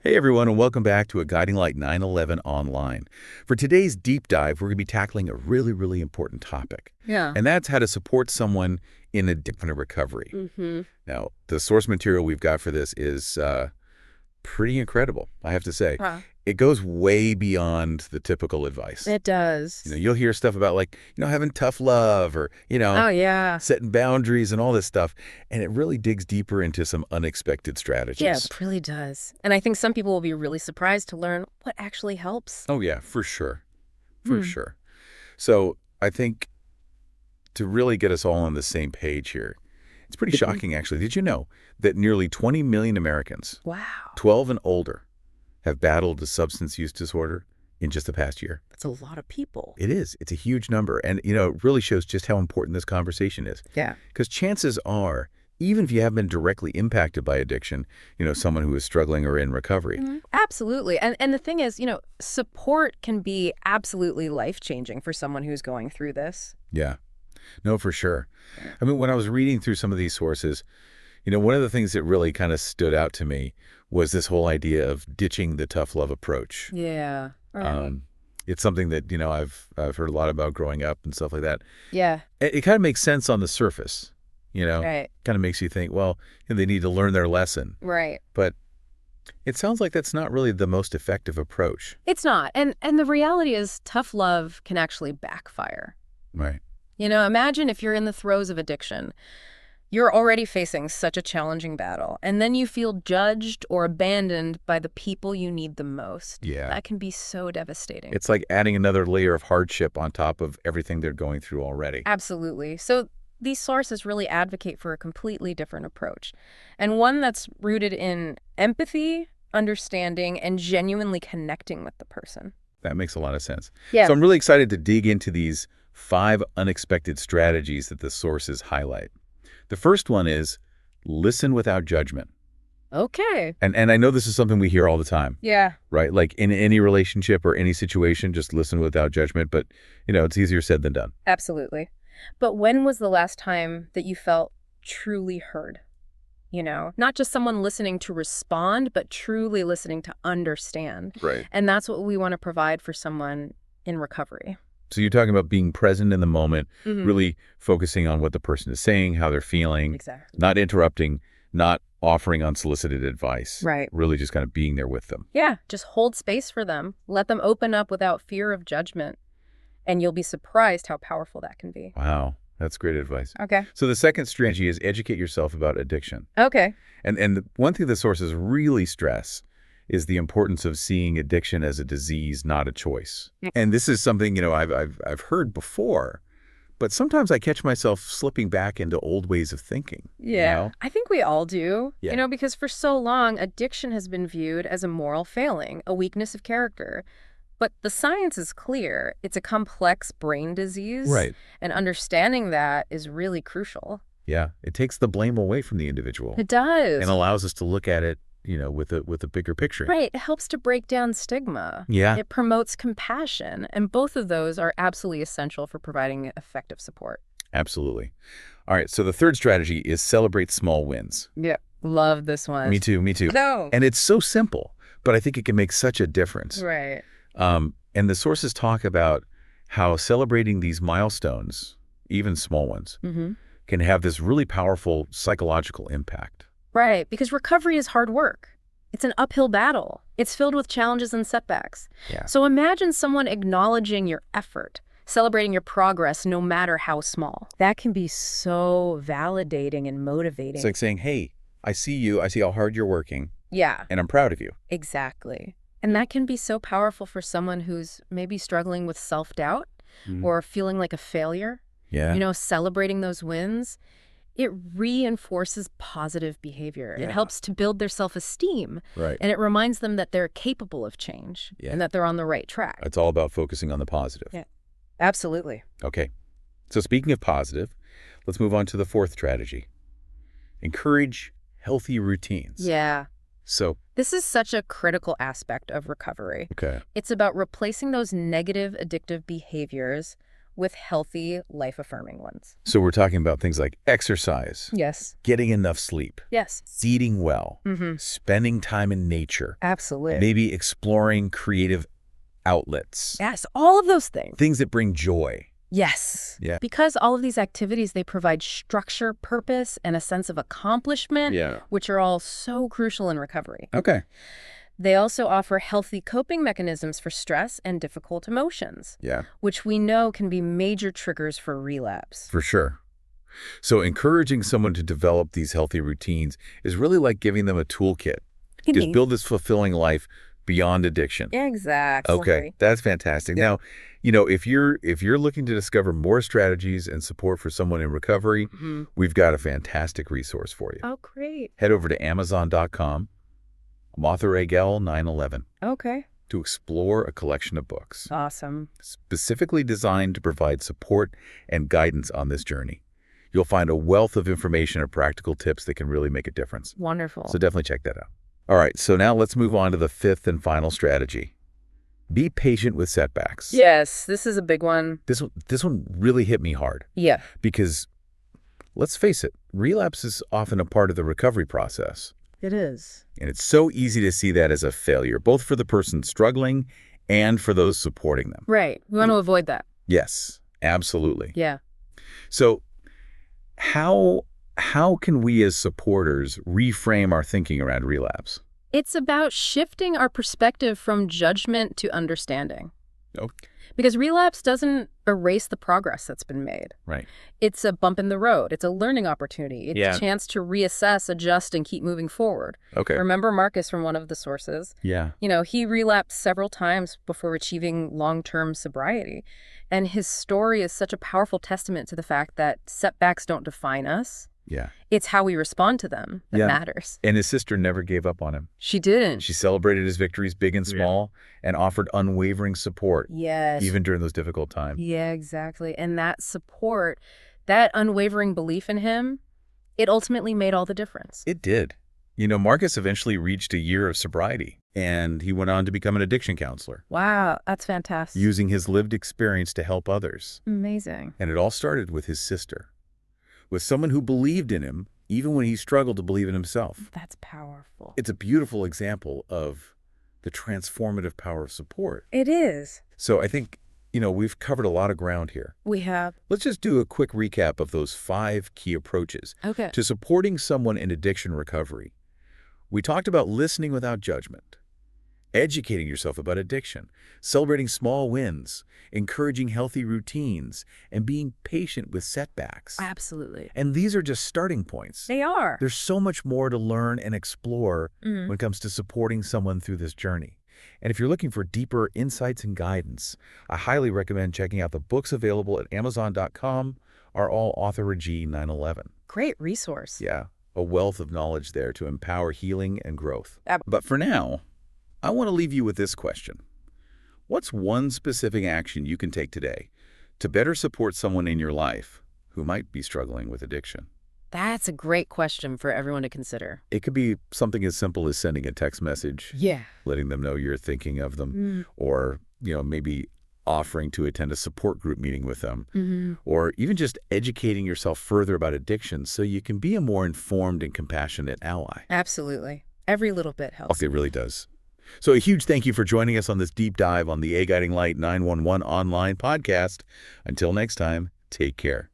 Hey everyone, and welcome back to A Guiding Light 9/11 Online. For today's deep dive, we're going to be tackling a really important topic, Yeah. and that's how to support someone in a different recovery. Mm-hmm. Now, the source material we've got for this is pretty incredible, I have to say. Huh. It goes way beyond the typical advice. It does. You'll hear stuff about having tough love or, Oh, yeah. setting boundaries and all this stuff, and it really digs deeper into some unexpected Yeah, strategies. it really does. And I think some people will be really surprised to learn what actually helps. Oh yeah, for sure. For Hmm. sure. So I think to really get us all on the same page here, it's pretty shocking, actually. Did you know that nearly 20 million Americans, Wow. 12 and older, have battled a substance use disorder in just the past year? That's a lot of people. It is. It's a huge number. And, it really shows just how important this conversation is. Yeah. Because chances are, even if you haven't been directly impacted by addiction, someone who is struggling or in recovery. Absolutely. And the thing is, support can be absolutely life-changing for someone who's going through this. Yeah. No, for sure. I mean, when I was reading through some of these sources, one of the things that really kind of stood out to me was this whole idea of ditching the tough love approach. Yeah. Right. It's something that, I've heard a lot about growing up and stuff like that. Yeah. It kind of makes sense on the surface, Right. kind of makes you think, well, they need to learn their lesson. Right. But it sounds like that's not really the most effective approach. It's not. And the reality is tough love can actually backfire. Right. Imagine if you're in the throes of addiction. You're already facing such a challenging battle, and then you feel judged or abandoned by the people you need the most. Yeah. That can be so devastating. It's like adding another layer of hardship on top of everything they're going through already. Absolutely. So these sources really advocate for a completely different approach, and one that's rooted in empathy, understanding, and genuinely connecting with the person. That makes a lot of sense. Yeah. So I'm really excited to dig into these 5 unexpected strategies that the sources highlight. The first one is listen without judgment. Okay. And I know this is something we hear all the time, Yeah. right? Like in any relationship or any situation, just listen without judgment. But, it's easier said than done. Absolutely. But when was the last time that you felt truly heard? Not just someone listening to respond, but truly listening to understand. Right. And that's what we want to provide for someone in recovery. So you're talking about being present in the moment, Mhm. really focusing on what the person is saying, how they're feeling, Exactly. not interrupting, not offering unsolicited advice. Right. Really just kind of being there with them. Yeah, just hold space for them. Let them open up without fear of judgment. And you'll be surprised how powerful that can be. Wow. That's great advice. Okay. So the second strategy is educate yourself about addiction. Okay. And one thing the sources really stress is the importance of seeing addiction as a disease, not a choice. And this is something, I've heard before, but sometimes I catch myself slipping back into old ways of thinking. Yeah. I think we all do. Yeah. Because for so long, addiction has been viewed as a moral failing, a weakness of character. But the science is clear. It's a complex brain disease. Right. And understanding that is really crucial. Yeah. It takes the blame away from the individual It does. and allows us to look at it, with a bigger picture. Right. It helps to break down stigma. Yeah. It promotes compassion. And both of those are absolutely essential for providing effective support. Absolutely. All right. So the third strategy is celebrate small wins. Yeah. Love this one. Me too. Me too. No. And it's so simple, but I think it can make such a difference. Right. And the sources talk about how celebrating these milestones, even small ones, Mm-hmm. can have this really powerful psychological impact. Right. Because recovery is hard work. It's an uphill battle. It's filled with challenges and setbacks. Yeah. So imagine someone acknowledging your effort, celebrating your progress, no matter how small. That can be so validating and motivating. It's like saying, hey, I see you. I see how hard you're working, Yeah, and I'm proud of you. exactly. And that can be so powerful for someone who's maybe struggling with self-doubt or feeling like a failure. Yeah. Celebrating those wins, it reinforces positive behavior. Yeah. It helps to build their self-esteem. Right. And it reminds them that they're capable of change Yeah. and that they're on the right track. It's all about focusing on the positive. Yeah. Absolutely. Okay. So speaking of positive, let's move on to the fourth strategy. Encourage healthy routines. Yeah. So, This is such a critical aspect of recovery. okay. It's about replacing those negative addictive behaviors with healthy, life-affirming ones. So we're talking about things like exercise, Yes. getting enough sleep, Yes. eating well, Mm-hmm. spending time in nature, Absolutely. maybe exploring creative outlets, Yes, all of those things. things that bring joy. Yes. Yeah. Because all of these activities, they provide structure, purpose, and a sense of accomplishment, Yeah. which are all so crucial in recovery. Okay. They also offer healthy coping mechanisms for stress and difficult emotions, Yeah, which we know can be major triggers for relapse. for sure. So encouraging someone to develop these healthy routines is really like giving them a toolkit. Just build this fulfilling life beyond addiction. Exactly. Okay, that's fantastic. Yeah. Now, if you're looking to discover more strategies and support for someone in recovery, Mm-hmm. we've got a fantastic resource for you. Oh, great. Head over to Amazon.com, Author Agel 911, Okay. to explore a collection of books Awesome. specifically designed to provide support and guidance on this journey. You'll find a wealth of information and practical tips that can really make a difference. Wonderful. So definitely check that out. All right, so now let's move on to the fifth and final strategy. Be patient with setbacks. Yes, this is a big one. This one really hit me hard Yeah. because, let's face it, relapse is often a part of the recovery process. It is. And it's so easy to see that as a failure, both for the person struggling and for those supporting them. Right. We want to avoid that. Yes, absolutely. Yeah. So how can we as supporters reframe our thinking around relapse? It's about shifting our perspective from judgment to understanding. Okay. Because relapse doesn't erase the progress that's been made. Right. It's a bump in the road. It's a learning opportunity. It's Yeah. a chance to reassess, adjust, and keep moving forward. Okay. Remember Marcus from one of the sources? Yeah. He relapsed several times before achieving long-term sobriety. And his story is such a powerful testament to the fact that setbacks don't define us. Yeah. It's how we respond to them that matters. And his sister never gave up on him. She didn't. She celebrated his victories, big and small, and offered unwavering support, Yes. even during those difficult times. Yeah, exactly. And that support, that unwavering belief in him, it ultimately made all the difference. It did. Marcus eventually reached a year of sobriety, and he went on to become an addiction counselor, Wow, that's fantastic. using his lived experience to help others. Amazing. And it all started with his sister, with someone who believed in him, even when he struggled to believe in himself. That's powerful. It's a beautiful example of the transformative power of support. It is. So I think, we've covered a lot of ground here. We have. Let's just do a quick recap of those 5 key approaches Okay. to supporting someone in addiction recovery. We talked about listening without judgment, educating yourself about addiction, celebrating small wins, encouraging healthy routines, and being patient with setbacks. Absolutely. And these are just starting points. They are. There's so much more to learn and explore Mhm. when it comes to supporting someone through this journey. And if you're looking for deeper insights and guidance, I highly recommend checking out the books available at Amazon.com or all Author G 911. Great resource. Yeah, a wealth of knowledge there to empower healing and growth. Ab- But for now, I want to leave you with this question. What's one specific action you can take today to better support someone in your life who might be struggling with addiction? That's a great question for everyone to consider. It could be something as simple as sending a text message, Yeah. letting them know you're thinking of them, or, maybe offering to attend a support group meeting with them, Mm-hmm. or even just educating yourself further about addiction so you can be a more informed and compassionate ally. Absolutely. Every little bit helps. It really does. So a huge thank you for joining us on this deep dive on the A Guiding Light 911 online podcast. Until next time, take care.